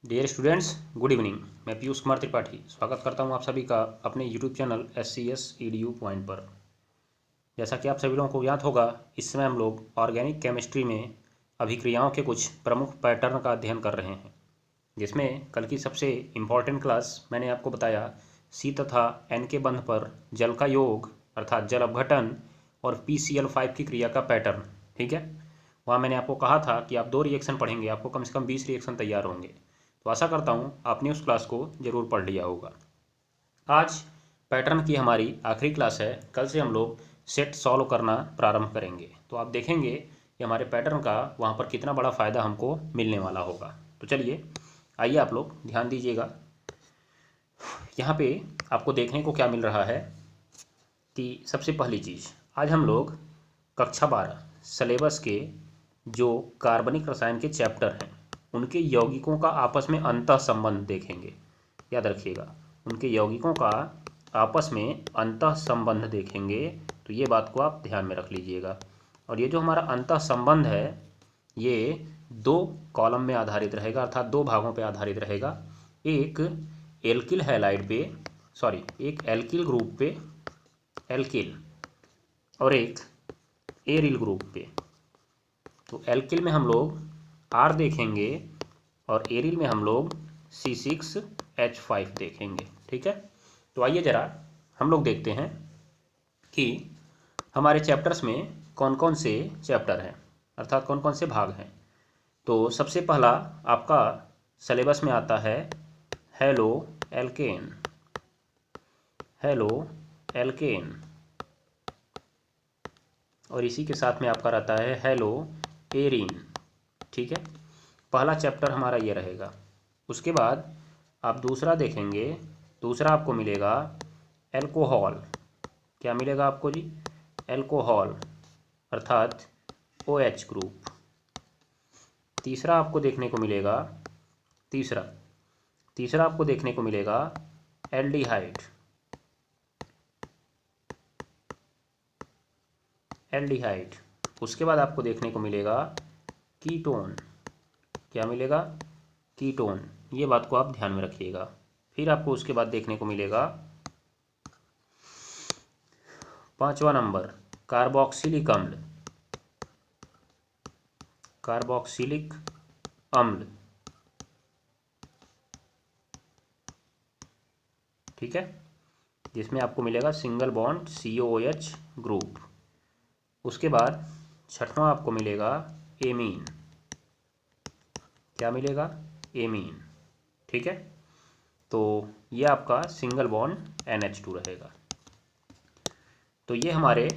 Dear students, good evening. मैं पीयूष कुमार त्रिपाठी स्वागत करता हूं आप सभी का अपने YouTube channel SCS EDU point पर। जैसा कि आप सभी लोगों को याद होगा, इस समय हम लोग ऑर्गेनिक केमिस्ट्री में अभिक्रियाओं के कुछ प्रमुख पैटर्न का अध्ययन कर रहे हैं, जिसमें कल की सबसे इम्पॉर्टेंट क्लास मैंने आपको बताया C तथा N के बंध पर जल का योग अर्थात जल अपघटन और PCl5 की क्रिया का पैटर्न। ठीक है, वहाँ मैंने आपको कहा था कि आप 2 रिएक्शन पढ़ेंगे, आपको कम से कम 20 रिएक्शन तैयार होंगे। तो आशा करता हूँ आपने उस क्लास को ज़रूर पढ़ लिया होगा। आज पैटर्न की हमारी आखिरी क्लास है। कल से हम लोग सेट सॉल्व करना प्रारंभ करेंगे, तो आप देखेंगे कि हमारे पैटर्न का वहाँ पर कितना बड़ा फ़ायदा हमको मिलने वाला होगा। तो चलिए आइए आप लोग ध्यान दीजिएगा। यहाँ पे आपको देखने को क्या मिल रहा है कि सबसे पहली चीज़, आज हम लोग कक्षा 12 सिलेबस के जो कार्बनिक रसायन के चैप्टर हैं उनके यौगिकों का आपस में अंतः संबंध देखेंगे। याद रखिएगा, उनके यौगिकों का आपस में अंतः संबंध देखेंगे, तो ये बात को आप ध्यान में रख लीजिएगा। और ये जो हमारा अंतः संबंध है ये 2 कॉलम में आधारित रहेगा, अर्थात 2 भागों पे आधारित रहेगा। एक एल्किल हैलाइड पे एक एल्किल ग्रुप पे एल्किल और एक एरिल ग्रुप पे। तो एल्किल में हम लोग R देखेंगे और एरिल में हम लोग C6H5 देखेंगे। ठीक है, तो आइए ज़रा हम लोग देखते हैं कि हमारे चैप्टर्स में कौन कौन से चैप्टर हैं, अर्थात कौन कौन से भाग हैं। तो सबसे पहला आपका सिलेबस में आता है हेलो एल्केन। और इसी के साथ में आपका रहता है हेलो एरीन। ठीक है, पहला चैप्टर हमारा ये रहेगा। उसके बाद आप दूसरा देखेंगे, दूसरा आपको मिलेगा एल्कोहल। क्या मिलेगा आपको जी? एल्कोहल अर्थात OH ग्रुप। तीसरा आपको देखने को मिलेगा तीसरा आपको देखने को मिलेगा एल्डिहाइड। उसके बाद आपको देखने को मिलेगा कीटोन। क्या मिलेगा? कीटोन। ये बात को आप ध्यान में रखिएगा। फिर आपको उसके बाद देखने को मिलेगा 5वां नंबर कार्बोक्सिलिक अम्ल। ठीक है, जिसमें आपको मिलेगा सिंगल बॉन्ड COOH ग्रुप। उसके बाद 6वां आपको मिलेगा एमीन। क्या मिलेगा? एमीन। ठीक है, तो ये आपका सिंगल बॉन्ड NH2 रहेगा। तो ये हमारे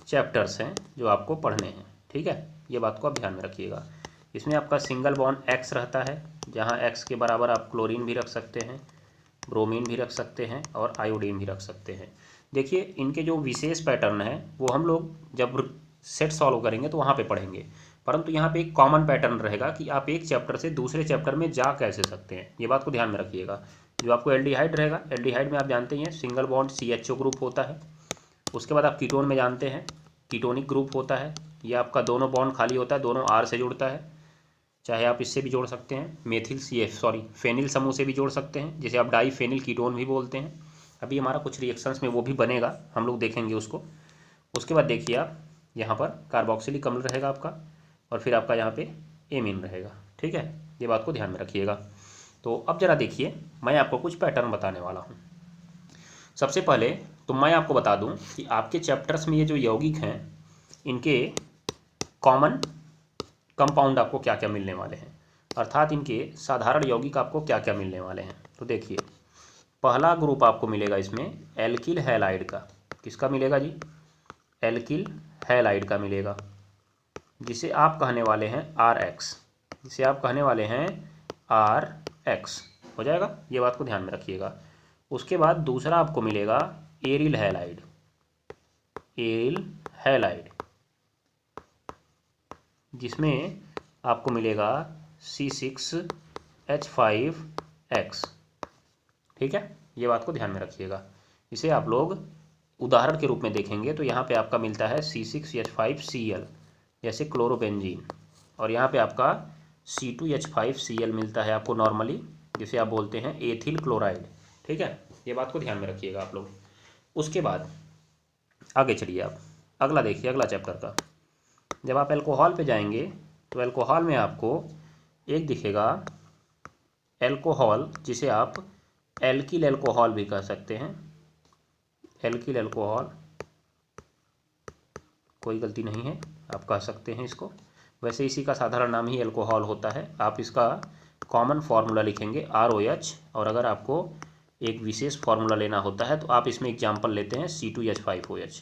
चैप्टर्स हैं जो आपको पढ़ने हैं। ठीक है, ये बात को आप ध्यान में रखिएगा। इसमें आपका सिंगल बॉन्ड X रहता है, जहाँ X के बराबर आप क्लोरीन भी रख सकते हैं, ब्रोमीन भी रख सकते हैं और आयोडीन भी रख सकते हैं। देखिए, इनके जो विशेष पैटर्न हैं वो हम लोग जब सेट सॉल्व करेंगे तो वहाँ पे पढ़ेंगे, परंतु यहाँ पे एक कॉमन पैटर्न रहेगा कि आप एक चैप्टर से दूसरे चैप्टर में जा कैसे सकते हैं। ये बात को ध्यान में रखिएगा। जो आपको एल्डिहाइड रहेगा, एल्डिहाइड में आप जानते ही हैं सिंगल बॉन्ड CHO ग्रुप होता है। उसके बाद आप कीटोन में जानते हैं कीटोनिक ग्रुप होता है। ये आपका दोनों बॉन्ड खाली होता है, दोनों R से जुड़ता है। चाहे आप इससे भी जोड़ सकते हैं, फेनिल समूह से भी जोड़ सकते हैं, जिसे आप डाई फेनिल कीटोन भी बोलते हैं। अभी हमारा कुछ रिएक्शंस में वो भी बनेगा, हम लोग देखेंगे उसको। उसके बाद देखिए आप यहाँ पर कार्बोक्सिलिक अम्ल रहेगा आपका, और फिर आपका यहाँ पे एमीन रहेगा। ठीक है, ये बात को ध्यान में रखिएगा। तो अब ज़रा देखिए, मैं आपको कुछ पैटर्न बताने वाला हूँ। सबसे पहले तो मैं आपको बता दूँ कि आपके चैप्टर्स में ये जो यौगिक हैं इनके कॉमन कंपाउंड आपको क्या क्या मिलने वाले हैं, अर्थात इनके साधारण यौगिक आपको क्या क्या मिलने वाले हैं। तो देखिए, पहला ग्रुप आपको मिलेगा इसमें एल्किल हैलाइड का। किसका मिलेगा जी? एल्किल हैलाइड का मिलेगा, जिसे आप कहने वाले हैं RX। हो जाएगा, ये बात को ध्यान में रखिएगा। उसके बाद दूसरा आपको मिलेगा एरिल हैलाइड, जिसमें आपको मिलेगा C6H5X। ठीक है, ये बात को ध्यान में रखिएगा। इसे आप लोग उदाहरण के रूप में देखेंगे तो यहाँ पे आपका मिलता है C6H5Cl, जैसे क्लोरोबेंजीन, और यहाँ पे आपका C2H5Cl मिलता है आपको नॉर्मली, जिसे आप बोलते हैं एथिल क्लोराइड। ठीक है, ये बात को ध्यान में रखिएगा आप लोग। उसके बाद आगे चलिए आप, अगला देखिए, अगला चैप्टर का। जब आप एल्कोहल पे जाएंगे तो एल्कोहल में आपको एक दिखेगा एल्कोहल, जिसे आप एल्किल एल्कोहल भी कह सकते हैं। एल्किल एल्कोहल, कोई गलती नहीं है, आप कह सकते हैं इसको। वैसे इसी का साधारण नाम ही एल्कोहल होता है। आप इसका कॉमन फार्मूला लिखेंगे ROH, और अगर आपको एक विशेष फार्मूला लेना होता है तो आप इसमें एग्जाम्पल लेते हैं C2H5OH।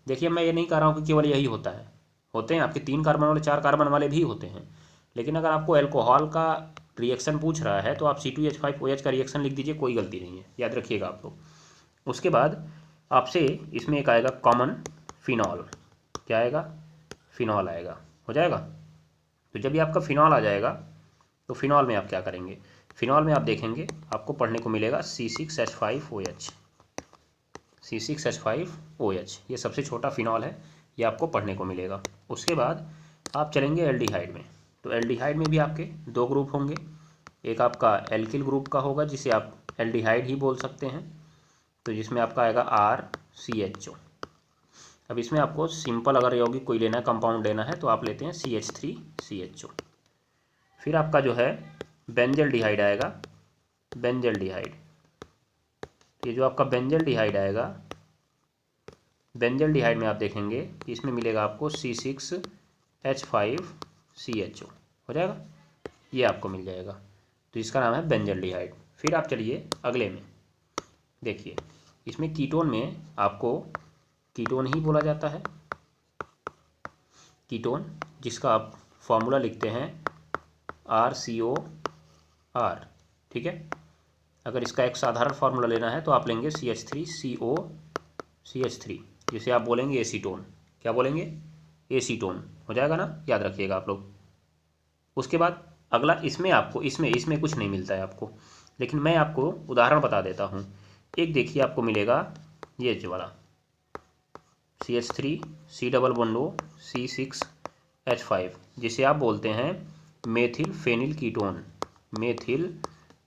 देखिए, मैं ये नहीं कह रहा हूँ कि केवल यही होता है, होते हैं आपके 3 कार्बन वाले 4 कार्बन वाले भी होते हैं, लेकिन अगर आपको एल्कोहल का रिएक्शन पूछ रहा है तो आप C2H5OH का रिएक्शन लिख दीजिए, कोई गलती नहीं है, याद रखिएगा आप लोग। उसके बाद आपसे इसमें एक आएगा कॉमन फिनॉल। क्या आएगा? फिनॉल आएगा, हो जाएगा। तो जब भी आपका फिनॉल आ जाएगा तो फिनॉल में आप क्या करेंगे? फिनॉल में आप देखेंगे आपको पढ़ने को मिलेगा C6H5OH। C6H5OH ये सबसे छोटा फिनॉल है, ये आपको पढ़ने को मिलेगा। उसके बाद आप चलेंगे एल्डिहाइड में। तो एल्डिहाइड में भी आपके 2 ग्रुप होंगे, एक आपका एल्किल ग्रुप का होगा जिसे आप एल्डिहाइड ही बोल सकते हैं, तो जिसमें आपका आएगा RCHO। अब इसमें आपको सिंपल अगर यौगिक कोई लेना है, कंपाउंड लेना है, तो आप लेते हैं CH3CHO। फिर आपका जो है बेंजल्डिहाइड आएगा, बेंजल्डिहाइड। ये जो आपका बेंजल्डिहाइड आएगा, बेंजल्डिहाइड में आप देखेंगे कि इसमें मिलेगा आपको C6H5CHO, हो जाएगा, ये आपको मिल जाएगा। तो इसका नाम है बेंजल्डिहाइड। फिर आप चलिए अगले में, देखिए इसमें कीटोन में आपको कीटोन ही बोला जाता है, कीटोन, जिसका आप फॉर्मूला लिखते हैं RCOR। ठीक है, अगर इसका एक साधारण फार्मूला लेना है तो आप लेंगे CH3COCH3, जिसे आप बोलेंगे एसीटोन। क्या बोलेंगे? एसीटोन, हो जाएगा ना, याद रखिएगा आप लोग। उसके बाद अगला, इसमें आपको इसमें कुछ नहीं मिलता है आपको, लेकिन मैं आपको उदाहरण बता देता हूँ। एक देखिए आपको मिलेगा ये जो वाला CH3 C double bond C6H5, जिसे आप बोलते हैं methyl phenyl ketone. Methyl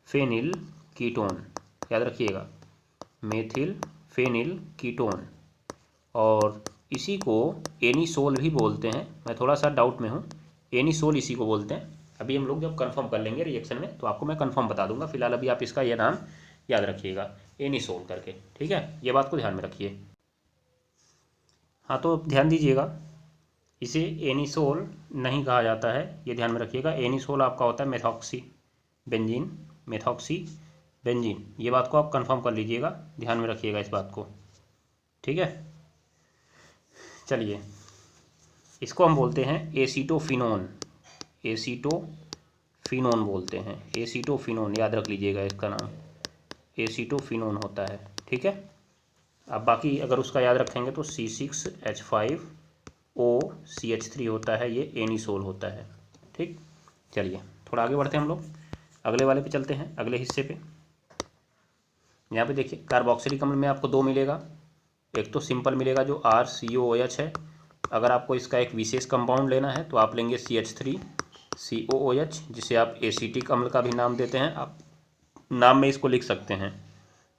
phenyl ketone, याद रखिएगा, मेथिल फेनिल कीटोन। और इसी को एनिसोल भी बोलते हैं, मैं थोड़ा सा डाउट में हूँ, एनिसोल इसी को बोलते हैं। अभी हम लोग जब कंफर्म कर लेंगे रिएक्शन में तो आपको मैं कंफर्म बता दूंगा, फिलहाल अभी आप इसका यह नाम याद रखिएगा, एनिसोल करके। ठीक है, ये बात को ध्यान में रखिए। हाँ, तो ध्यान दीजिएगा, इसे एनिसोल नहीं कहा जाता है, ये ध्यान में रखिएगा। एनिसोल आपका होता है मेथॉक्सी बेंजीन, मेथॉक्सी बेंजीन, ये बात को आप कंफर्म कर लीजिएगा, ध्यान में रखिएगा इस बात को। ठीक है, चलिए इसको हम बोलते हैं एसीटोफिनोन, एसीटोफिनोन बोलते हैं, एसीटोफिनोन, याद रख लीजिएगा इसका नाम एसीटोफिनोन होता है। ठीक है, अब बाकी अगर उसका याद रखेंगे तो C6H5OCH3 होता है, ये एनिसोल होता है। ठीक, चलिए थोड़ा आगे बढ़ते हैं हम लोग, अगले वाले पे चलते हैं, अगले हिस्से पे। यहाँ पे देखिए कार्बोक्सिलिक अम्ल में आपको 2 मिलेगा, एक तो सिंपल मिलेगा जो RCOOH है। अगर आपको इसका एक विशेष कंपाउंड लेना है तो आप लेंगे CH3COOH, जिसे आप एसिटिक अम्ल का भी नाम देते हैं, आप नाम में इसको लिख सकते हैं।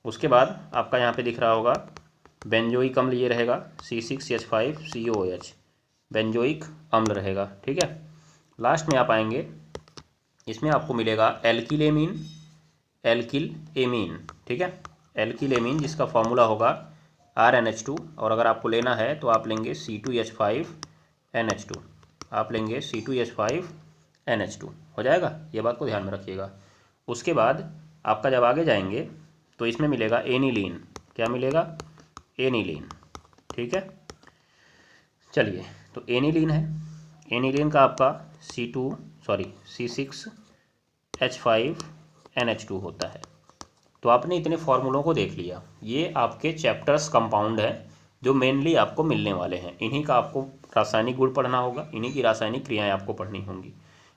उसके बाद आपका यहाँ पे दिख रहा होगा बेंजोइक अम्ल, ये रहेगा C6H5COOH, बेंजोइक अम्ल रहेगा। ठीक है, लास्ट में आप आएंगे, इसमें आपको मिलेगा एल्किल एमीन, एल्किल एमीन। ठीक है, एल्किल एमीन, जिसका फॉर्मूला होगा RNH2, और अगर आपको लेना है तो आप लेंगे C2H5NH2, आप लेंगे C2H5NH2, हो जाएगा, ये बात को ध्यान में रखिएगा। उसके बाद आपका जब आगे जाएंगे तो इसमें मिलेगा एनिलीन। क्या मिलेगा? एनिलीन। ठीक है, चलिए तो एनिलीन है, एनिलीन का आपका C6H5NH2 होता है। तो आपने इतने फार्मूलों को देख लिया, ये आपके चैप्टर्स कंपाउंड हैं जो मेनली आपको मिलने वाले हैं। इन्हीं का आपको रासायनिक गुण पढ़ना होगा, इन्हीं की रासायनिक क्रियाएं आपको पढ़नी होंगी,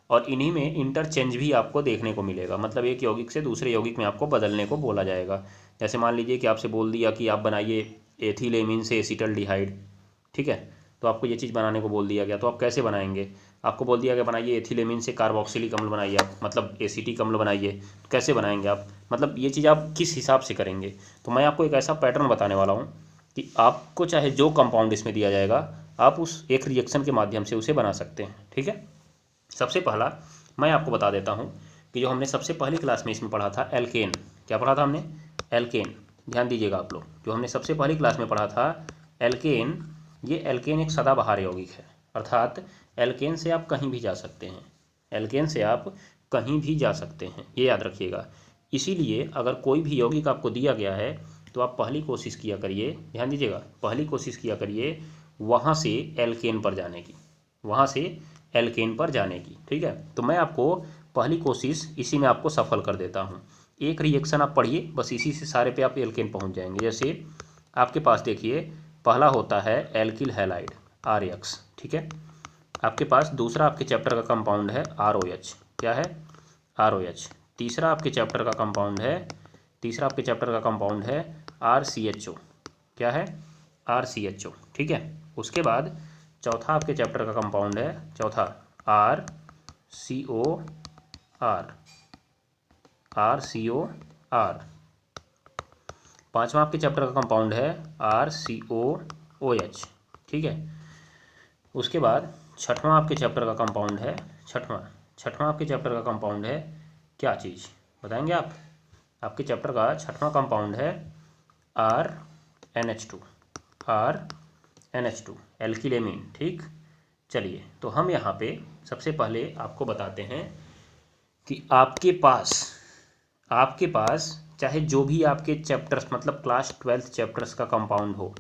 और इन्हीं में इंटरचेंज भी आपको देखने को मिलेगा, मतलब एक यौगिक से दूसरे यौगिक में आपको बदलने को बोला जाएगा। जैसे मान लीजिए कि आपसे बोल दिया कि आप बनाइए एथिल एमीन से एसिटल्डिहाइड, ठीक है, तो आपको ये चीज़ बनाने को बोल दिया गया, तो आप कैसे बनाएंगे? आपको बोल दिया कि बनाइए एथिलेमिन से कार्बोक्सिलिक अम्ल बनाइए आप, मतलब एसिटिक अम्ल बनाइए, तो कैसे बनाएंगे आप, मतलब ये चीज़ आप किस हिसाब से करेंगे। तो मैं आपको एक ऐसा पैटर्न बताने वाला हूँ कि आपको चाहे जो कंपाउंड इसमें दिया जाएगा आप उस एक रिएक्शन के माध्यम से उसे बना सकते हैं। ठीक है, सबसे पहला मैं आपको बता देता हूँ कि जो हमने सबसे पहली क्लास में इसमें पढ़ा था एल्केन, क्या पढ़ा था हमने, एल्केन। ध्यान दीजिएगा आप लोग, जो हमने सबसे पहली क्लास में पढ़ा था एल्केन, ये एल्केन एक सदाबहार यौगिक है, अर्थात एल्केन से आप कहीं भी जा सकते हैं, एल्केन से आप कहीं भी जा सकते हैं, ये याद रखिएगा। इसीलिए अगर कोई भी यौगिक आपको दिया गया है तो आप पहली कोशिश किया करिए, ध्यान दीजिएगा, पहली कोशिश किया करिए वहाँ से एल्केन पर जाने की, वहाँ से एल्केन पर जाने की। ठीक है, तो मैं आपको पहली कोशिश इसी में आपको सफल कर देता हूँ। एक रिएक्शन आप पढ़िए, बस इसी से सारे पे आप एल्केन पहुँच जाएंगे। जैसे आपके पास देखिए पहला होता है एल्किल हैलाइड RX, ठीक है। आपके पास दूसरा आपके चैप्टर का कंपाउंड है ROH, क्या है, ROH। तीसरा आपके चैप्टर का कंपाउंड है, तीसरा आपके चैप्टर का कंपाउंड है RCHO, क्या है, RCHO, ठीक है। उसके बाद चौथा आपके चैप्टर का कंपाउंड है, चौथा RCOR। पांचवा आपके चैप्टर का कंपाउंड है RCOOH, ठीक है। उसके बाद छठवां आपके चैप्टर का कंपाउंड है, छठवां आपके चैप्टर का कंपाउंड है क्या चीज़ बताएंगे आप, आपके चैप्टर का छठवां कंपाउंड है RNH2 एल्किलेमीन, ठीक। चलिए, तो हम यहाँ पे सबसे पहले आपको बताते हैं कि आपके पास चाहे जो भी आपके चैप्टर्स, मतलब क्लास 12 चैप्टर्स का कंपाउंड हो,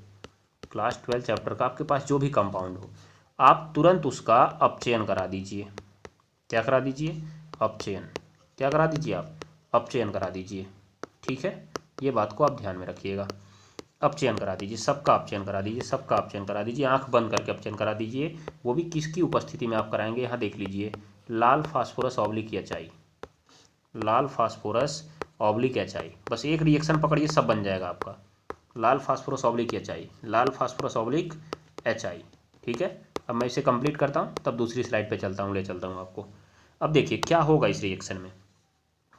क्लास 12 चैप्टर का आपके पास जो भी कंपाउंड हो, आप तुरंत उसका अपचयन करा दीजिए। क्या करा दीजिए, अपचयन। क्या करा दीजिए आप, अपचयन करा दीजिए, ठीक है। ये बात को आप ध्यान में रखिएगा, अपचयन करा दीजिए, सबका अपचयन करा दीजिए, सबका अपचयन करा दीजिए, आंख बंद करके अपचयन करा दीजिए। वो भी किसकी उपस्थिति में आप कराएंगे, यहाँ देख लीजिए, लाल फास्फोरस ऑब्लिक HI, लाल फास्फोरस ऑब्लिक HI। बस एक रिएक्शन पकड़िए, सब बन जाएगा आपका, लाल फास्फोरस ऑब्लिक HI, लाल फास्फोरस ऑब्लिक HI, ठीक है। अब मैं इसे कंप्लीट करता हूँ, तब दूसरी स्लाइड पे चलता हूँ, ले चलता हूँ आपको। अब देखिए क्या होगा इस रिएक्शन में।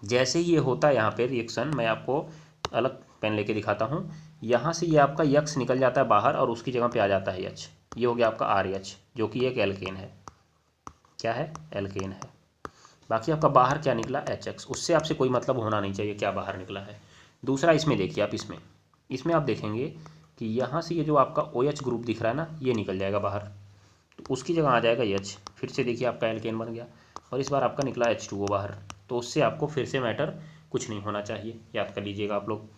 जैसे ही ये होता है यहाँ पे रिएक्शन, मैं आपको अलग पेन लेके दिखाता हूँ। यहाँ से ये आपका यक्स निकल जाता है बाहर और उसकी जगह पे आ जाता है H, ये हो गया आपका RH, जो कि एक एल्केन है, क्या है, एल्केन है। बाकी आपका बाहर क्या निकला, HX, उससे आपसे कोई मतलब होना नहीं चाहिए क्या बाहर निकला है। दूसरा इसमें देखिए आप, इसमें आप देखेंगे कि यहाँ से ये जो आपका OH ग्रुप दिख रहा है ना, ये निकल जाएगा बाहर, तो उसकी जगह आ जाएगा H, फिर से देखिए आपका एल्केन बन गया, और इस बार आपका निकला H2O बाहर, तो उससे आपको फिर से मैटर कुछ नहीं होना चाहिए, याद कर लीजिएगा आप लोग।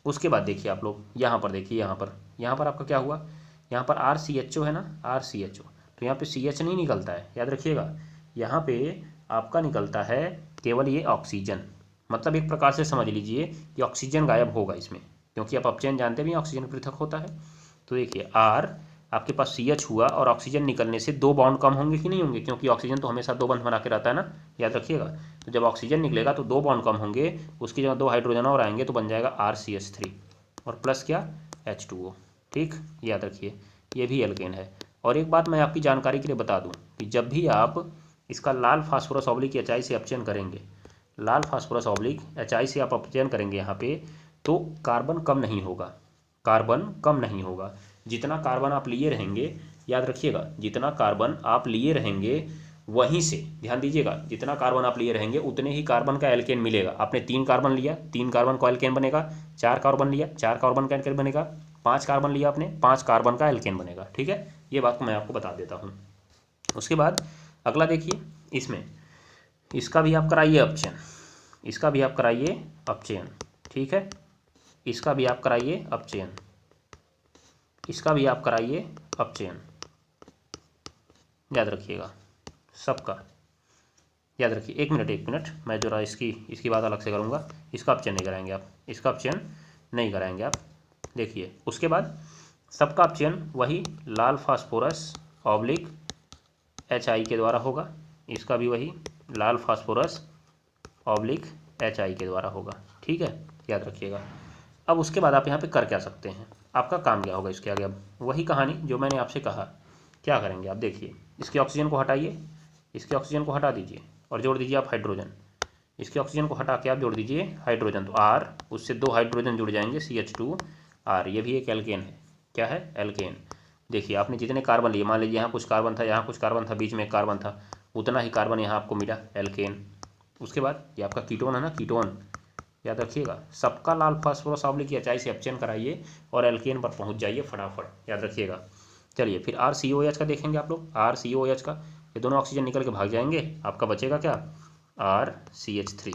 उसके बाद देखिए आप लोग यहाँ पर देखिए, यहाँ पर आपका क्या हुआ, यहाँ पर RCHO है ना, RCHO, तो यहाँ पे CH नहीं निकलता है, याद रखिएगा। यहाँ पे आपका निकलता है केवल ये ऑक्सीजन, मतलब एक प्रकार से समझ लीजिए कि ऑक्सीजन गायब होगा इसमें, क्योंकि आप अपचयन जानते भी ऑक्सीजन पृथक होता है। तो देखिए R आपके पास CH हुआ और ऑक्सीजन निकलने से दो बॉन्ड कम होंगे कि नहीं होंगे, क्योंकि ऑक्सीजन तो हमेशा दो बॉन्ड बना के रहता है ना, याद रखिएगा। तो जब ऑक्सीजन निकलेगा तो दो बॉन्ड कम होंगे, उसकी जगह दो हाइड्रोजन और आएंगे, तो बन जाएगा RCH3 और प्लस क्या, H2O, ठीक, याद रखिए, ये भी एल्केन है। और एक बात मैं आपकी जानकारी के लिए बता दूं कि जब भी आप इसका लाल फास्फोरस ऑब्लिक HI से अपचयन करेंगे, लाल फास्फोरस ऑब्लिक HI से आप अपचयन करेंगे यहाँ पे, तो कार्बन कम नहीं होगा, कार्बन कम नहीं होगा। जितना कार्बन आप लिए रहेंगे, याद रखिएगा, जितना कार्बन आप लिए रहेंगे वहीं से, ध्यान दीजिएगा, जितना कार्बन आप लिए रहेंगे उतने ही कार्बन का एल्केन मिलेगा। आपने 3 कार्बन लिया, 3 कार्बन का एल्केन बनेगा, 4 कार्बन लिया, 4 कार्बन का एल्केन बनेगा, 5 कार्बन लिया आपने, 5 कार्बन का एल्केन बनेगा, ठीक है। ये बात को मैं आपको बता देता हूँ। उसके बाद अगला देखिए, इसमें इसका भी आप कराइए अपचयन, इसका भी आप कराइए अपचयन, ठीक है, इसका भी आप कराइए अपचयन, इसका भी आप कराइए अपचयन, याद रखिएगा, सबका याद रखिए। एक मिनट, मैं जरा इसकी बात अलग से करूँगा। इसका अपचयन नहीं कराएंगे आप, इसका अपचयन नहीं कराएंगे आप, देखिए। उसके बाद सबका अपचयन वही लाल फास्फोरस ऑब्लिक HI के द्वारा होगा, इसका भी वही लाल फास्फोरस ऑब्लिक HI के द्वारा होगा, ठीक है, याद रखिएगा। अब उसके बाद आप यहाँ पे कर क्या सकते हैं, आपका काम क्या होगा इसके आगे, अब वही कहानी जो मैंने आपसे कहा, क्या करेंगे आप, देखिए इसकी ऑक्सीजन को हटाइए, इसके ऑक्सीजन को हटा दीजिए और जोड़ दीजिए आप हाइड्रोजन। इसके ऑक्सीजन को हटा के आप जोड़ दीजिए हाइड्रोजन, तो R, उससे 2 हाइड्रोजन जुड़ जाएंगे CH2R। ये भी एक एल्केन है। क्या है? एल्केन। देखिए आपने जितने कार्बन लिए, मान लीजिए यहाँ कुछ कार्बन था, यहाँ कुछ कार्बन था, बीच में एक कार्बन था, उतना ही कार्बन यहाँ आपको मिला, एल्केन। उसके बाद ये आपका कीटोन है ना, कीटोन, याद रखिएगा। सबका लाल फास्फोरस ऑब्लिक HI से अपचयन कराइए और एल्केन पर पहुँच जाइए फटाफट, याद रखिएगा। चलिए फिर RCOH का देखेंगे आप लोग। RCOH का, ये दोनों ऑक्सीजन निकल के भाग जाएंगे, आपका बचेगा क्या? RCH3।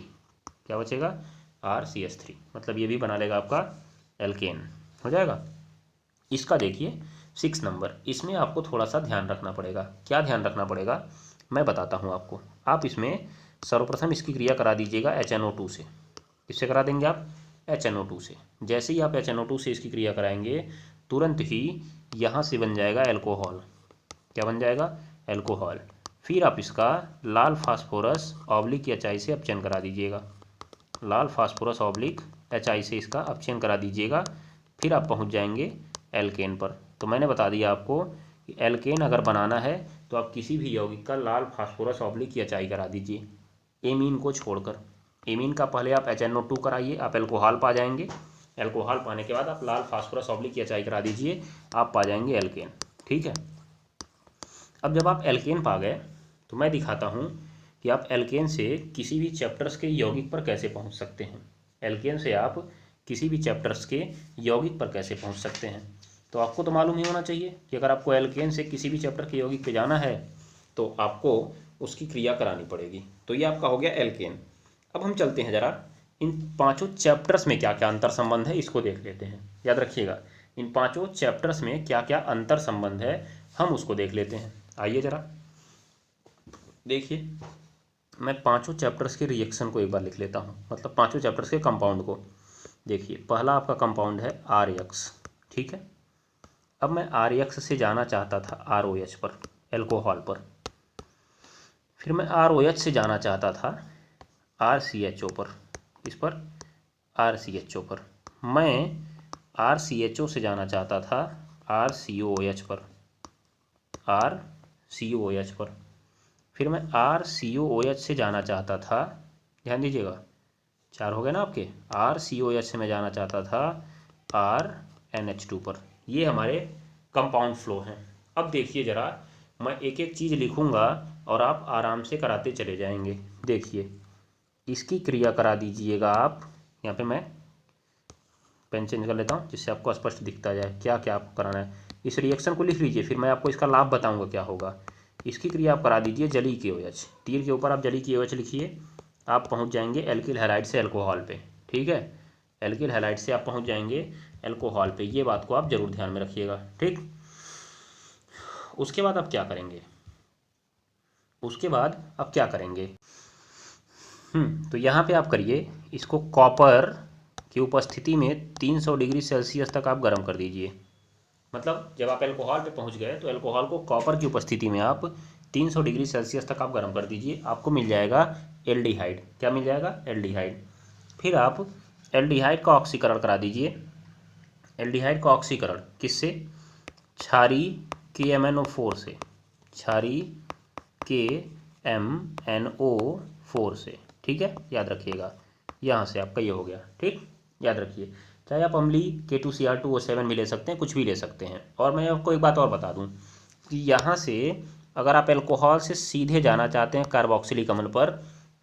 क्या बचेगा? RCH3। मतलब ये भी बना लेगा आपका एल्केन, हो जाएगा। इसका देखिए 6 नंबर, इसमें आपको थोड़ा सा ध्यान रखना पड़ेगा। क्या ध्यान रखना पड़ेगा मैं बताता हूँ आपको। आप इसमें सर्वप्रथम इसकी क्रिया करा दीजिएगा HNO2 से। किससे करा देंगे आप? HNO2 से। जैसे ही आप HNO2 से इसकी क्रिया कराएंगे, तुरंत ही यहाँ से बन जाएगा एल्कोहल। क्या बन जाएगा? एल्कोहल। फिर आप इसका लाल फास्फोरस ऑब्लिक HI से अपचयन करा दीजिएगा। लाल फास्फोरस ऑब्लिक HI से इसका अपचयन करा दीजिएगा, फिर आप पहुंच जाएंगे एल्केन पर। तो मैंने बता दिया आपको कि एल्केन अगर बनाना है तो आप किसी भी यौगिक का लाल फास्फोरस ऑब्लिक HI करा दीजिए, एमीन को छोड़कर। एमीन का पहले आप HNO2 कराइए, आप एल्कोहल पा जाएंगे। एल्कोहल पाने के बाद आप लाल फास्फोरस ऑब्लिक HI करा दीजिए, आप पा जाएंगे एल्केन। ठीक है। अब जब आप एल्केन पा गए तो मैं दिखाता हूँ कि आप एल्केन से किसी भी चैप्टर्स के यौगिक पर कैसे पहुँच सकते हैं। एल्केन से आप किसी भी चैप्टर्स के यौगिक पर कैसे पहुँच सकते हैं। तो आपको तो मालूम ही होना चाहिए कि अगर आपको एल्केन से किसी भी चैप्टर के यौगिक पे जाना है तो आपको उसकी क्रिया करानी पड़ेगी। तो ये आपका हो गया एल्केन। अब हम चलते हैं ज़रा इन 5 चैप्टर्स में क्या क्या अंतर संबंध है इसको देख लेते हैं। याद रखिएगा, इन 5 चैप्टर्स में क्या क्या अंतर संबंध है हम उसको देख लेते हैं। आइए ज़रा देखिए, मैं 5 चैप्टर्स के रिएक्शन को एक बार लिख लेता हूँ, मतलब 5 चैप्टर्स के कंपाउंड को। देखिए पहला आपका कंपाउंड है RX। ठीक है। अब मैं RX से जाना चाहता था ROH पर, एल्कोहल पर। फिर मैं ROH से जाना चाहता था RCHO पर, इस पर RCHO पर। मैं RCHO से जाना चाहता था RCOH पर, RCOH पर। फिर मैं RCOH से जाना चाहता था, ध्यान दीजिएगा 4 हो गए ना आपके। RCOH से मैं जाना चाहता था RNH2 पर। ये हमारे कंपाउंड फ्लो हैं। अब देखिए ज़रा, मैं एक एक चीज़ लिखूंगा और आप आराम से कराते चले जाएंगे। देखिए इसकी क्रिया करा दीजिएगा आप। यहाँ पे मैं पेन चेंज कर लेता हूँ जिससे आपको स्पष्ट दिखता जाए क्या क्या आपको कराना है। इस रिएक्शन को लिख लीजिए, फिर मैं आपको इसका लाभ बताऊँगा क्या होगा। इसकी क्रिया आप करा दीजिए जली के OH, तीर के ऊपर आप जली के OH लिखिए, आप पहुँच जाएंगे एल्किल हैलाइड से एल्कोहल पे। ठीक है, एल्किल हैलाइड से आप पहुँच जाएंगे एल्कोहल पे। ये बात को आप जरूर ध्यान में रखिएगा। ठीक। उसके बाद आप क्या करेंगे? उसके बाद आप क्या करेंगे? तो यहाँ पे आप करिए, इसको कॉपर की उपस्थिति में 300 डिग्री सेल्सियस तक आप गर्म कर दीजिए। मतलब जब आप एल्कोहल पे पहुँच गए तो एल्कोहल को कॉपर की उपस्थिति में आप 300 डिग्री सेल्सियस तक आप गर्म कर दीजिए, आपको मिल जाएगा एल्डिहाइड। क्या मिल जाएगा? एल्डिहाइड। फिर आप एल्डिहाइड का ऑक्सीकरण करा दीजिए। एल्डिहाइड का ऑक्सीकरण किससे? क्षारी KMnO4 से, क्षारी KMnO4 से। ठीक है, याद रखिएगा। यहाँ से आपका ये हो गया। ठीक, याद रखिए। चाहे आप अम्लीय K2Cr2O7 भी ले सकते हैं, कुछ भी ले सकते हैं। और मैं आपको एक बात और बता दूं कि यहाँ से अगर आप एल्कोहल से सीधे जाना चाहते हैं कार्बोक्सिलिक अम्ल पर,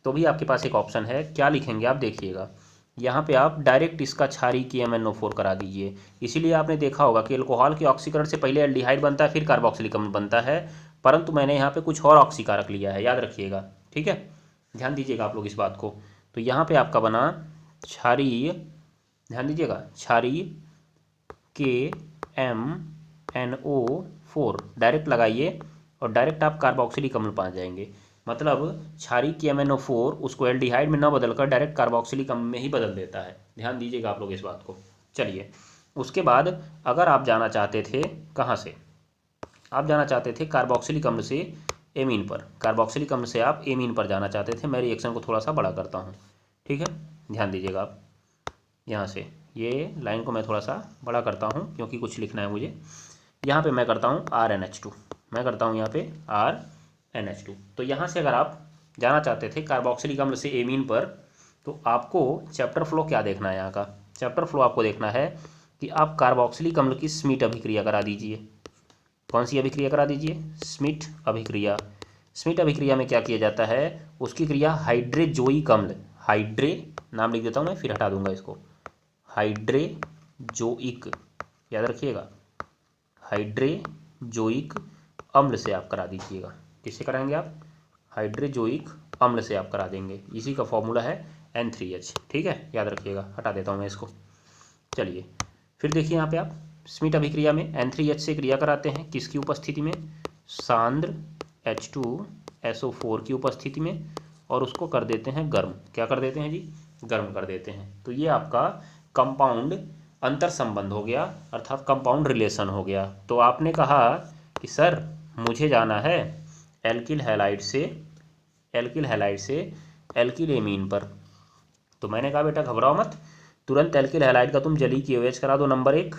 तो भी आपके पास एक ऑप्शन है। क्या लिखेंगे आप? देखिएगा यहाँ पे आप डायरेक्ट इसका क्षारी KMnO4 करा दीजिए। इसीलिए आपने देखा होगा कि एल्कोहल के ऑक्सीकरण से पहले एल्डिहाइड बनता है, फिर कार्बोक्सिलिक अम्ल बनता है, परंतु मैंने यहाँ पे कुछ और ऑक्सीकारक लिया है, याद रखिएगा। ठीक है, ध्यान दीजिएगा आप लोग इस बात को। तो यहाँ पे आपका बना क्षारीय, ध्यान दीजिएगा, क्षारीय KMnO4 डायरेक्ट लगाइए और डायरेक्ट आप कार्बोक्सिलिक अम्ल पा जाएंगे। मतलब क्षारीय KMnO4 उसको एल्डिहाइड में न बदलकर डायरेक्ट कार्बोक्सिलिक अम्ल में ही बदल देता है। ध्यान दीजिएगा आप लोग इस बात को। चलिए उसके बाद अगर आप जाना चाहते थे, कहाँ से? आप जाना चाहते थे कार्बोक्सिलिक अम्ल से एमीन पर। कार्बोक्सिलिक अम्ल से आप एमीन पर जाना चाहते थे। मैं रिएक्शन को थोड़ा सा बड़ा करता हूँ। ठीक है, ध्यान दीजिएगा आप। यहाँ से ये लाइन को मैं थोड़ा सा बड़ा करता हूँ क्योंकि कुछ लिखना है मुझे। यहाँ पे मैं करता हूँ RNH2, मैं करता हूँ यहाँ पे NH2। तो यहाँ से अगर आप जाना चाहते थे कार्बोक्सिलिक अम्ल से एमीन पर, तो आपको चैप्टर फ्लो क्या देखना है? यहाँ का चैप्टर फ्लो आपको देखना है कि आप कार्बोक्सिलिक अम्ल की स्मिट अभिक्रिया करा दीजिए। कौन सी अभिक्रिया करा दीजिए? स्मिट अभिक्रिया। स्मिट अभिक्रिया में क्या किया जाता है? उसकी क्रिया हाइड्रेजोइक अम्ल, हाइड्रे नाम लिख देता हूँ मैं, फिर हटा दूंगा इसको, हाइड्रेजोइक, याद रखिएगा, हाइड्रेजोइक अम्ल से आप करा दीजिएगा। किससे कराएंगे आप? हाइड्रेजोइक अम्ल से आप करा देंगे। इसी का फॉर्मूला है N3H। ठीक है, याद रखिएगा, हटा देता हूँ मैं इसको। चलिए फिर देखिए यहाँ पे आप स्मिट अभिक्रिया में N3H से क्रिया कराते हैं, किसकी उपस्थिति में? सांद्र H2SO4 की उपस्थिति में, और उसको कर देते हैं गर्म। क्या कर देते हैं जी? गर्म कर देते हैं। तो ये आपका कंपाउंड अंतर संबंध हो गया, अर्थात कंपाउंड रिलेशन हो गया। तो आपने कहा कि सर मुझे जाना है एल्किल हैलाइड से एल्किल एमीन पर। तो मैंने कहा बेटा घबराओ मत, तुरंत एल्किल हैलाइड का तुम जली की OH करा दो नंबर 1,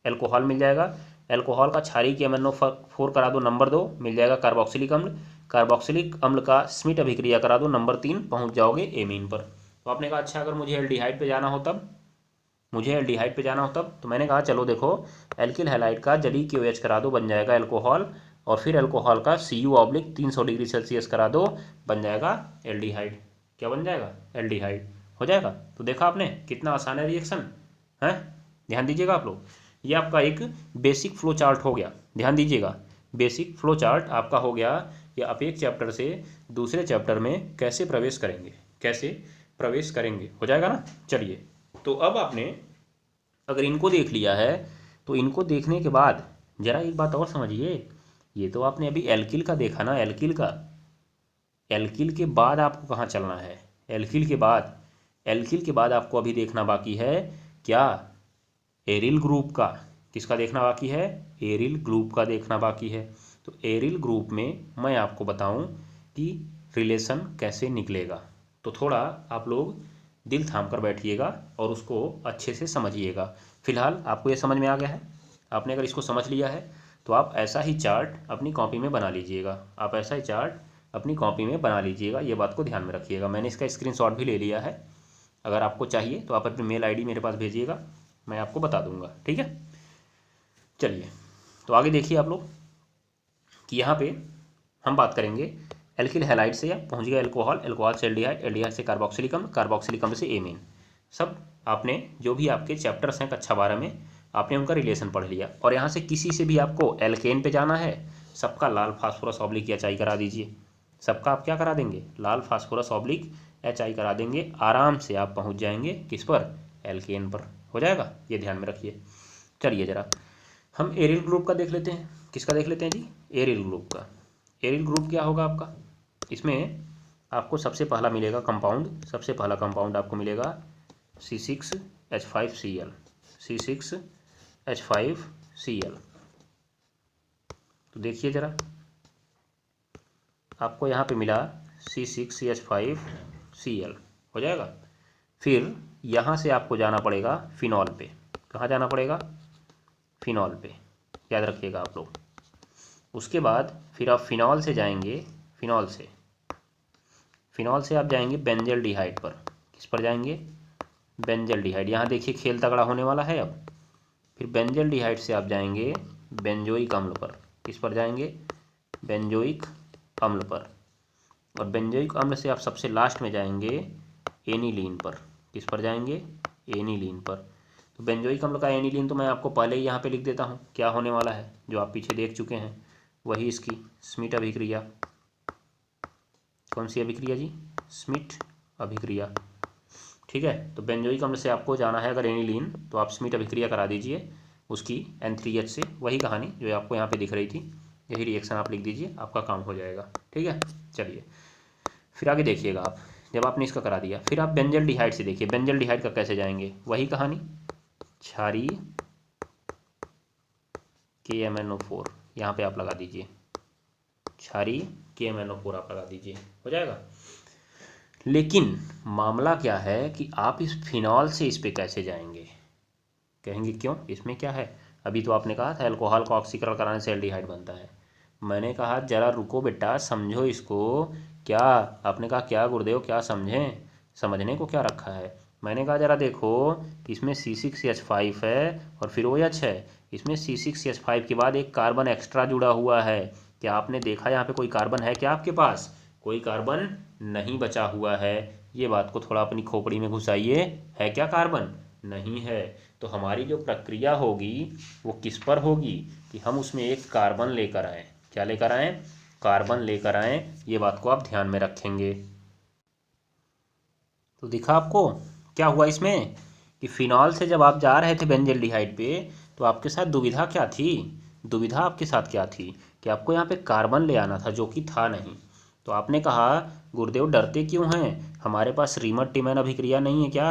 एल्कोहल मिल जाएगा। एल्कोहल का क्षारीय की MnO4 करा दो नंबर 2, मिल जाएगा कार्बोक्सिलिक अम्ल। कार्बोक्सिलिक अम्ल का स्मिट अभिक्रिया करा दो नंबर 3, पहुंच जाओगे एमीन पर। तो आपने कहा अच्छा अगर मुझे एल्डिहाइड पे जाना हो तब, तो मैंने कहा चलो देखो एल्किल हैलाइड का जली की OH करा दो, बन जाएगा एल्कोहल, और फिर एल्कोहल का Cu/300 डिग्री सेल्सियस करा दो, बन जाएगा एल्डिहाइड। क्या बन जाएगा? एल्डिहाइड हो जाएगा। तो देखा आपने कितना आसान है रिएक्शन है। ध्यान दीजिएगा आप लोग, ये आपका एक बेसिक फ्लो चार्ट हो गया। ध्यान दीजिएगा, बेसिक फ्लो चार्ट आपका हो गया कि आप एक चैप्टर से दूसरे चैप्टर में कैसे प्रवेश करेंगे, हो जाएगा ना। चलिए, तो अब आपने अगर इनको देख लिया है, तो इनको देखने के बाद जरा एक बात और समझिए। ये तो आपने अभी एल्किल का देखा ना, एल्किल के बाद आपको कहाँ चलना है? एल्किल के बाद आपको अभी देखना बाकी है क्या? एरिल ग्रुप का। किसका देखना बाकी है? एरिल ग्रुप का देखना बाकी है। तो एरिल ग्रुप में मैं आपको बताऊं कि रिलेशन कैसे निकलेगा। तो थोड़ा आप लोग दिल थाम कर बैठिएगा और उसको अच्छे से समझिएगा। फिलहाल आपको ये समझ में आ गया है। आपने अगर इसको समझ लिया है तो आप ऐसा ही चार्ट अपनी कॉपी में बना लीजिएगा। ये बात को ध्यान में रखिएगा। मैंने इसका स्क्रीनशॉट भी ले लिया है। अगर आपको चाहिए तो आप अपनी मेल ID मेरे पास भेजिएगा, मैं आपको बता दूंगा। ठीक है, चलिए तो आगे देखिए आप लोग कि यहाँ पे हम बात करेंगे एल्किल हैलाइड से पहुँच गया एल्कोहल से एल्डिहाइड से कार्बोक्सिलिक अम्ल से एमीन। सब आपने जो भी आपके चैप्टर्स हैं कक्षा 12 में, आपने उनका रिलेशन पढ़ लिया। और यहाँ से किसी से भी आपको एल्केन पे जाना है, सबका लाल फास्फोरस ऑब्लिक HI करा दीजिए। सबका आप क्या करा देंगे? लाल फास्फोरस ऑब्लिक HI करा देंगे। आराम से आप पहुँच जाएंगे किस पर? एल्केन पर। हो जाएगा, ये ध्यान में रखिए। चलिए जरा हम एरिल ग्रुप का देख लेते हैं। किसका देख लेते हैं जी? एरिल ग्रुप का। एरिल ग्रुप क्या होगा आपका? इसमें आपको सबसे पहला मिलेगा कंपाउंड, आपको मिलेगा C6H5Cl। तो देखिए ज़रा, आपको यहाँ पे मिला C6CH5Cl, हो जाएगा। फिर यहाँ से आपको जाना पड़ेगा फिनॉल पे। कहाँ जाना पड़ेगा? फिनॉल पे, याद रखिएगा आप लोग। उसके बाद फिर आप फिनॉल से आप जाएंगे बेंजल्डिहाइड पर। किस पर जाएंगे? बेंजल्डिहाइड। यहाँ देखिए खेल तगड़ा होने वाला है अब। फिर बेंजल्डिहाइड से आप जाएंगे बेंजोइक अम्ल पर। किस पर जाएंगे? बेंजोइक अम्ल पर। और बेंजोइक अम्ल से आप सबसे लास्ट में जाएंगे एनिलीन पर। किस पर जाएंगे? एनिलीन पर। तो बेंजोइक अम्ल का एनिलीन तो मैं आपको पहले ही यहाँ पे लिख देता हूँ क्या होने वाला है, जो आप पीछे देख चुके हैं वही इसकी स्मिट अभिक्रिया। कौन सी अभिक्रिया जी? स्मिट अभिक्रिया। ठीक है, तो बेंजोइक अम्ल से आपको जाना है अगर एनिलीन, तो आप स्मिट अभिक्रिया करा दीजिए उसकी N3H से। वही कहानी जो आपको यहाँ पे दिख रही थी, यही रिएक्शन आप लिख दीजिए, आपका काम हो जाएगा। ठीक है, चलिए फिर आगे देखिएगा आप। जब आपने इसका करा दिया, फिर आप बेंजल्डिहाइड से देखिए। बेंजल्डिहाइड का कैसे जाएंगे? वही कहानी, क्षारीय KMnO4 यहाँ पे आप लगा दीजिए, क्षारीय KMnO4 आप लगा दीजिए, हो जाएगा। लेकिन मामला क्या है कि आप इस फिनॉल से इस पे कैसे जाएंगे? कहेंगे क्यों, इसमें क्या है? अभी तो आपने कहा था अल्कोहल का ऑक्सीकरण कराने से एल्डिहाइड बनता है। मैंने कहा जरा रुको बेटा, समझो इसको। क्या? आपने कहा क्या गुरुदेव, क्या समझें? समझने को क्या रखा है? मैंने कहा जरा देखो, इसमें C6H5 है और फिर OH है। इसमें C6H5 के बाद एक कार्बन एक्स्ट्रा जुड़ा हुआ है। क्या आपने देखा यहाँ पे कोई कार्बन है क्या आपके पास? कोई कार्बन नहीं बचा हुआ है। ये बात को थोड़ा अपनी खोपड़ी में घुसाइए, है क्या कार्बन? नहीं है। तो हमारी जो प्रक्रिया होगी वो किस पर होगी कि हम उसमें एक कार्बन लेकर आएँ। क्या लेकर आएँ? कार्बन लेकर आएँ। ये बात को आप ध्यान में रखेंगे। तो दिखा आपको क्या हुआ इसमें कि फिनॉल से जब आप जा रहे थे बेंजल्डिहाइड पे, तो आपके साथ दुविधा क्या थी? दुविधा आपके साथ क्या थी कि आपको यहाँ पे कार्बन ले आना था, जो कि था नहीं। तो आपने कहा गुरुदेव डरते क्यों हैं, हमारे पास रीमर टिमैन अभिक्रिया नहीं है क्या?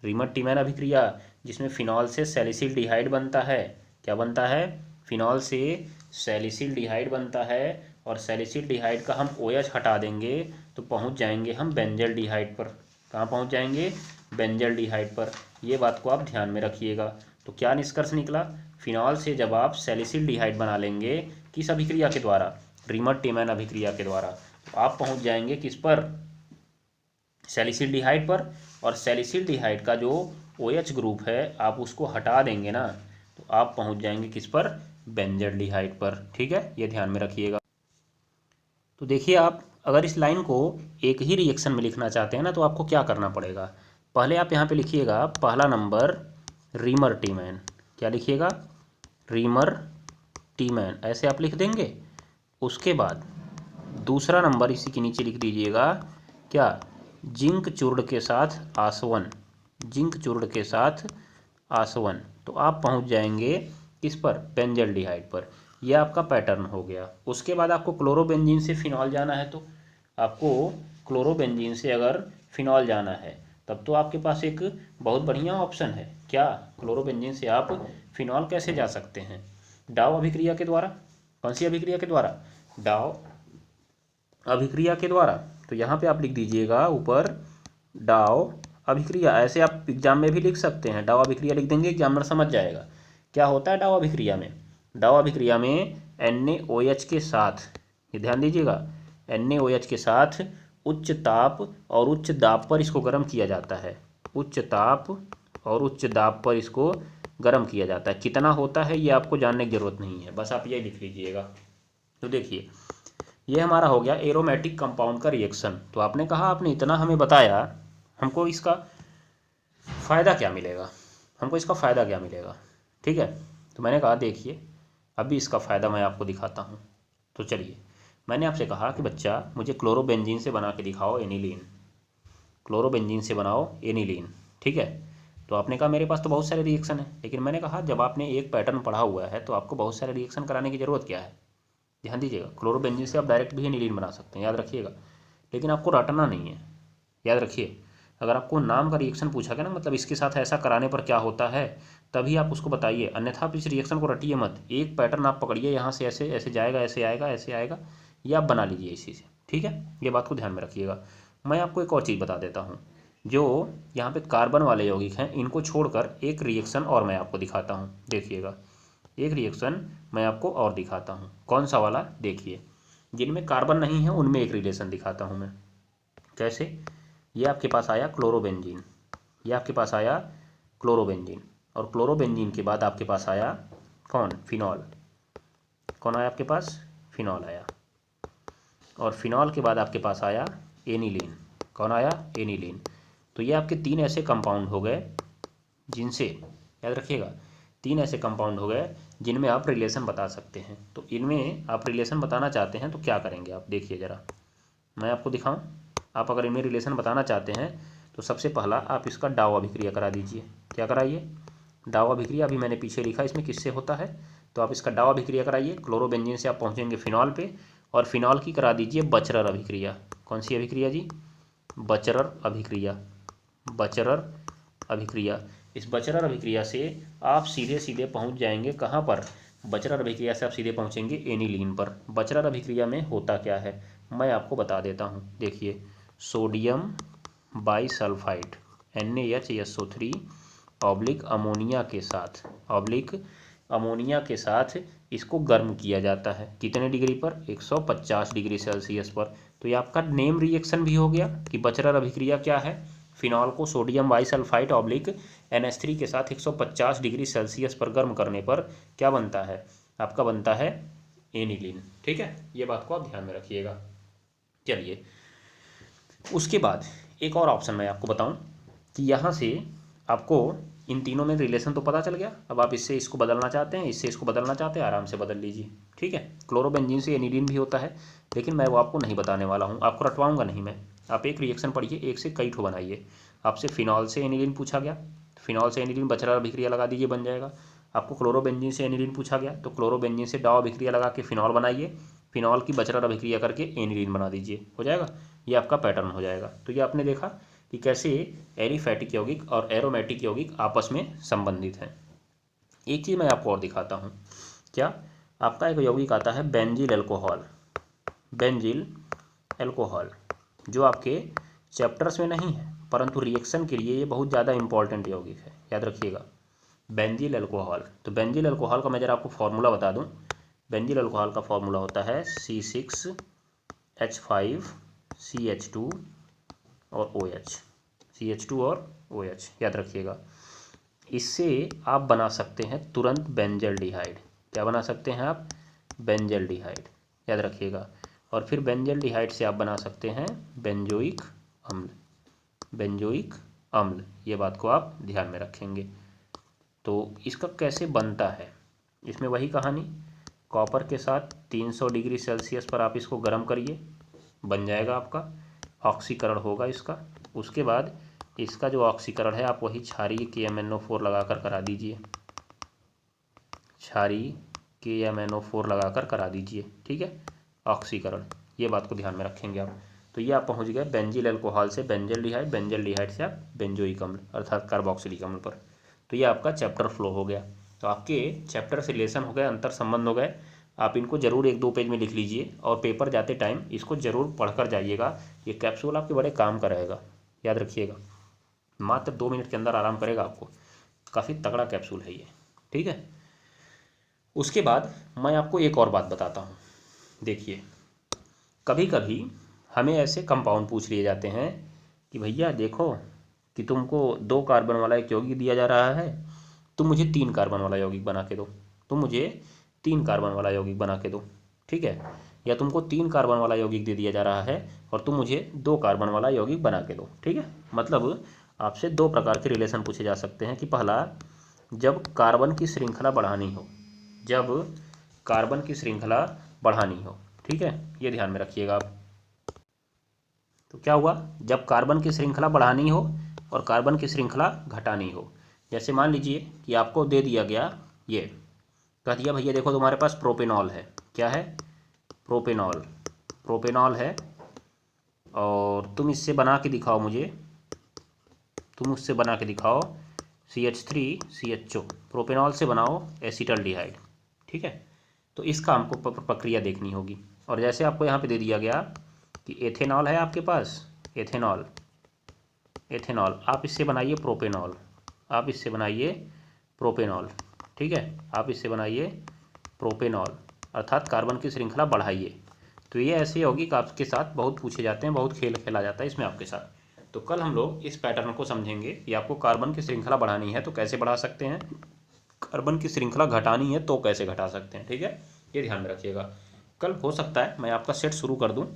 रीमर टिमैन अभिक्रिया जिसमें फिनॉल से सैलिसिलडिहाइड बनता है। क्या बनता है? फिनॉल से सैलिसिलडिहाइड बनता है, और सैलिसिलडिहाइड का हम OH हटा देंगे तो पहुँच जाएंगे हम बेंजल्डिहाइड पर। कहाँ पहुँच जाएंगे? बेंजल्डिहाइड पर। ये बात को आप ध्यान में रखिएगा। तो क्या निष्कर्ष निकला? फिनॉल से जब आप सैलिसिलडिहाइड बना लेंगे, किस अभिक्रिया के द्वारा? रीमर टिमैन अभिक्रिया के द्वारा, तो आप पहुँच जाएंगे किस पर? सैलिसिलडिहाइड पर। और सैलिसिलडिहाइड का जो OH ग्रुप है आप उसको हटा देंगे ना, तो आप पहुँच जाएंगे किस पर? बेंजल्डिहाइड पर। ठीक है, ये ध्यान में रखिएगा। तो देखिए, आप अगर इस लाइन को एक ही रिएक्शन में लिखना चाहते हैं ना, तो आपको क्या करना पड़ेगा? पहले आप यहाँ पे लिखिएगा पहला नंबर रीमर टीमैन। क्या लिखिएगा? रीमर टीमैन, ऐसे आप लिख देंगे। उसके बाद दूसरा नंबर इसी के नीचे लिख दीजिएगा, क्या? जिंक चूर्ण के साथ आसवन। जिंक चूर्ण के साथ आसवन। तो आप पहुँच जाएंगे किस पर? बेंजल्डिहाइड पर। यह आपका पैटर्न हो गया। उसके बाद आपको क्लोरोबेंजीन से फिनॉल जाना है, तो आपको क्लोरोबेंजीन से अगर फिनॉल जाना है तब तो आपके पास एक बहुत बढ़िया ऑप्शन है। क्या? क्लोरोबेंजीन से आप फिनॉल कैसे जा सकते हैं? डाव अभिक्रिया के द्वारा। कौन सी अभिक्रिया के द्वारा? डाव अभिक्रिया के द्वारा। तो यहाँ पे आप लिख दीजिएगा ऊपर डाव अभिक्रिया। ऐसे आप एग्जाम में भी लिख सकते हैं, डाव अभिक्रिया लिख देंगे, एग्जामिनर समझ जाएगा क्या होता है डाव अभिक्रिया में। डाव अभिक्रिया में NaOH के साथ, ये ध्यान दीजिएगा, NaOH के साथ उच्च ताप और उच्च दाब पर इसको गर्म किया जाता है। उच्च ताप और उच्च दाब पर इसको गर्म किया जाता है। कितना होता है ये आपको जानने की ज़रूरत नहीं है, बस आप ये लिख लीजिएगा। तो देखिए, ये हमारा हो गया एरोमेटिक कंपाउंड का रिएक्शन। तो आपने कहा आपने इतना हमें बताया, हमको इसका फ़ायदा क्या मिलेगा? हमको इसका फ़ायदा क्या मिलेगा? ठीक है, तो मैंने कहा देखिए अभी इसका फ़ायदा मैं आपको दिखाता हूँ। तो चलिए, मैंने आपसे कहा कि बच्चा मुझे क्लोरोबेंजीन से बना के दिखाओ एनिलीन। क्लोरोबेंजीन से बनाओ एनिलीन। ठीक है, तो आपने कहा मेरे पास तो बहुत सारे रिएक्शन हैं, लेकिन मैंने कहा जब आपने एक पैटर्न पढ़ा हुआ है तो आपको बहुत सारे रिएक्शन कराने की ज़रूरत क्या है? ध्यान दीजिएगा, क्लोरोबेंजीन से आप डायरेक्ट भी एनिलीन बना सकते हैं, याद रखिएगा, लेकिन आपको रटना नहीं है। याद रखिए, अगर आपको नाम का रिएक्शन पूछा गया ना, मतलब इसके साथ ऐसा कराने पर क्या होता है, तभी आप उसको बताइए, अन्यथा आप इस रिएक्शन को रटिए मत। एक पैटर्न आप पकड़िए, यहाँ से ऐसे ऐसे जाएगा, ऐसे आएगा, ऐसे आएगा, ये आप बना लीजिए इसी से। ठीक है, ये बात को ध्यान में रखिएगा। मैं आपको एक और चीज़ बता देता हूँ, जो यहाँ पे कार्बन वाले यौगिक हैं इनको छोड़कर एक रिएक्शन और मैं आपको दिखाता हूँ। देखिएगा, एक रिएक्शन मैं आपको और दिखाता हूँ। कौन सा वाला? देखिए, जिनमें कार्बन नहीं है उनमें एक रिलेशन दिखाता हूँ मैं। कैसे? ये आपके पास आया क्लोरोबेंजीन, ये आपके पास आया क्लोरोबेंजीन, और क्लोरोबेंजीन के बाद आपके पास आया कौन? फिनॉल। कौन आया आपके पास? फिनॉल आया। और फिनॉल के बाद आपके पास आया एनिलीन। कौन आया? एनिलीन। तो ये आपके तीन ऐसे कंपाउंड हो गए जिनसे, याद रखिएगा, तीन ऐसे कंपाउंड हो गए जिनमें आप रिलेशन बता सकते हैं। तो इनमें आप रिलेशन बताना चाहते हैं तो क्या करेंगे आप? देखिए ज़रा, मैं आपको दिखाऊं। आप अगर इनमें रिलेशन बताना चाहते हैं तो सबसे पहला आप इसका डाव अभिक्रिया करा दीजिए। क्या कराइए? डाव अभिक्रिया। अभी मैंने पीछे लिखा इसमें किससे होता है, तो आप इसका डाव अभिक्रिया कराइए। क्लोरोबेंजीन से आप पहुंचेंगे फिनॉल पे, और फिनॉल की करा दीजिए बचरर अभिक्रिया। कौन सी अभिक्रिया जी? बचरर अभिक्रिया। बचरर अभिक्रिया। इस बचरर अभिक्रिया से आप सीधे सीधे पहुंच जाएंगे कहाँ पर? बचरर अभिक्रिया से आप सीधे पहुंचेंगे एनिलीन पर। बचरर अभिक्रिया में होता क्या है मैं आपको बता देता हूँ। देखिए, सोडियम बाईसल्फाइड NaHSO3 ऑब्लिक अमोनिया के साथ, ऑब्लिक अमोनिया के साथ इसको गर्म किया जाता है। कितने डिग्री पर? 150 डिग्री सेल्सियस पर। तो ये आपका नेम रिएक्शन भी हो गया कि बचरर अभिक्रिया क्या है, फिनॉल को सोडियम बाइसल्फाइड ऑब्लिक NH3 के साथ 150 डिग्री सेल्सियस पर गर्म करने पर क्या बनता है? आपका बनता है एनिलीन। ठीक है, ये बात को आप ध्यान में रखिएगा। चलिए, उसके बाद एक और ऑप्शन मैं आपको बताऊं कि यहाँ से आपको इन तीनों में रिलेशन तो पता चल गया। अब आप इससे इसको बदलना चाहते हैं, इससे इसको बदलना चाहते हैं, आराम से बदल लीजिए। ठीक है, क्लोरोबेंजीन से एनिलीन भी होता है, लेकिन मैं वो आपको नहीं बताने वाला हूँ, आपको रटवाऊंगा नहीं मैं। आप एक रिएक्शन पढ़िए, एक से कई ठो बनाइए। आपसे फिनॉल से एनिलीन पूछा गया, फिनॉल से एनिलीन बचरर अभिक्रिया लगा दीजिए, बन जाएगा। आपको क्लोरोबेंजीन से एनिलीन पूछा गया तो क्लोरोबेंजीन से डाउ अभिक्रिया लगा के फिनॉल बनाइए, फिनॉल की बचरर अभिक्रिया करके एनिलीन बना दीजिए, हो जाएगा। ये आपका पैटर्न हो जाएगा। तो ये आपने देखा कि कैसे एलिफैटिक यौगिक और एरोमेटिक यौगिक आपस में संबंधित हैं। एक चीज़ मैं आपको और दिखाता हूँ। क्या? आपका एक यौगिक आता है बेंजील अल्कोहल, बेंजील अल्कोहल, जो आपके चैप्टर्स में नहीं है परंतु रिएक्शन के लिए ये बहुत ज़्यादा इंपॉर्टेंट यौगिक है, याद रखिएगा। बेंजील अल्कोहल, तो बेंजील अल्कोहल का मैं जरा आपको फॉर्मूला बता दूं। बेंजील अल्कोहल का फॉर्मूला होता है C6H5CH2 और OH, CH2 और OH, याद रखिएगा। इससे आप बना सकते हैं तुरंत बेंजल्डिहाइड। क्या बना सकते हैं आप? बेंजल्डिहाइड, याद रखिएगा। और फिर बेंजल्डिहाइड से आप बना सकते हैं बेंजोइक अम्ल, बेंजोइक अम्ल। ये बात को आप ध्यान में रखेंगे। तो इसका कैसे बनता है? इसमें वही कहानी, कॉपर के साथ 300 डिग्री सेल्सियस पर आप इसको गर्म करिए, बन जाएगा आपका, ऑक्सीकरण होगा इसका। उसके बाद इसका जो ऑक्सीकरण है आप वही क्षारीय KMnO4 लगाकर करा दीजिए, क्षारीय KMnO4 लगाकर करा दीजिए। ठीक है, ऑक्सीकरण, ये बात को ध्यान में रखेंगे आप। तो ये आप पहुंच गए बेंजील अल्कोहल से बेंजल्डिहाइड, बेंजल्डिहाइड से आप बेंजोइक अम्ल अर्थात कार्बोक्सिलिक अम्ल पर। तो ये आपका चैप्टर फ्लो हो गया। तो आपके चैप्टर से रिलेशन हो गए, अंतर संबंध हो गए। आप इनको जरूर 1-2 पेज में लिख लीजिए और पेपर जाते टाइम इसको जरूर पढ़कर जाइएगा। ये कैप्सूल आपके बड़े काम का रहेगा, याद रखिएगा। मात्र 2 मिनट के अंदर आराम करेगा आपको, काफ़ी तगड़ा कैप्सूल है ये। ठीक है, उसके बाद मैं आपको एक और बात बताता हूँ। देखिए, कभी कभी हमें ऐसे कंपाउंड पूछ लिए जाते हैं कि भैया देखो कि तुमको 2 कार्बन वाला एक यौगिक दिया जा रहा है, तुम मुझे 3 कार्बन वाला यौगिक बना के दो, तुम मुझे 3 कार्बन वाला यौगिक बना के दो। ठीक है, या तुमको 3 कार्बन वाला यौगिक दे दिया जा रहा है और तुम मुझे 2 कार्बन वाला यौगिक बना के दो। ठीक है, मतलब आपसे 2 प्रकार के रिलेशन पूछे जा सकते हैं कि पहला, जब कार्बन की श्रृंखला बढ़ानी हो, जब कार्बन की श्रृंखला बढ़ानी हो। ठीक है, ये ध्यान में रखिएगा आप। तो क्या हुआ? जब कार्बन की श्रृंखला बढ़ानी हो और कार्बन की श्रृंखला घटानी हो। जैसे मान लीजिए कि आपको दे दिया गया, ये कह दिया भैया देखो तुम्हारे पास प्रोपेनॉल है। क्या है? प्रोपेनॉल, प्रोपेनॉल है और तुम इससे बना के दिखाओ मुझे, तुम उससे बना के दिखाओ CH3CHO, प्रोपेनॉल से बनाओ एसिटल्डिहाइड। ठीक है, तो इसका हमको प्रक्रिया देखनी होगी। और जैसे आपको यहाँ पे दे दिया गया कि एथेनॉल है आपके पास, एथेनॉल, एथेनॉल, आप इससे बनाइए प्रोपेनॉल, आप इससे बनाइए प्रोपेनॉल। ठीक है, आप इससे बनाइए प्रोपेनॉल, अर्थात कार्बन की श्रृंखला बढ़ाइए। तो ये ऐसे यौगिक आपके साथ बहुत पूछे जाते हैं, बहुत खेल खेला जाता है इसमें आपके साथ। तो कल हम लोग इस पैटर्न को समझेंगे कि आपको कार्बन की श्रृंखला बढ़ानी है तो कैसे बढ़ा सकते हैं, कार्बन की श्रृंखला घटानी है तो कैसे घटा सकते हैं। ठीक है, ये ध्यान में रखिएगा। कल हो सकता है मैं आपका सेट शुरू कर दूं,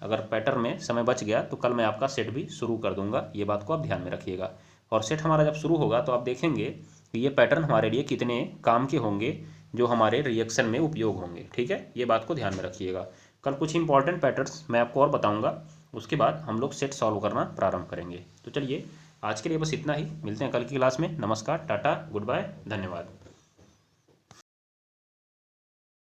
अगर पैटर्न में समय बच गया तो कल मैं आपका सेट भी शुरू कर दूंगा, ये बात को आप ध्यान में रखिएगा। और सेट हमारा जब शुरू होगा तो आप देखेंगे कि ये पैटर्न हमारे लिए कितने काम के होंगे, जो हमारे रिएक्शन में उपयोग होंगे। ठीक है, ये बात को ध्यान में रखिएगा। कल कुछ इंपॉर्टेंट पैटर्न्स मैं आपको और बताऊंगा, उसके बाद हम लोग सेट सॉल्व करना प्रारंभ करेंगे। तो चलिए, आज के लिए बस इतना ही, मिलते हैं कल की क्लास में। नमस्कार, टाटा, गुड बाय, धन्यवाद।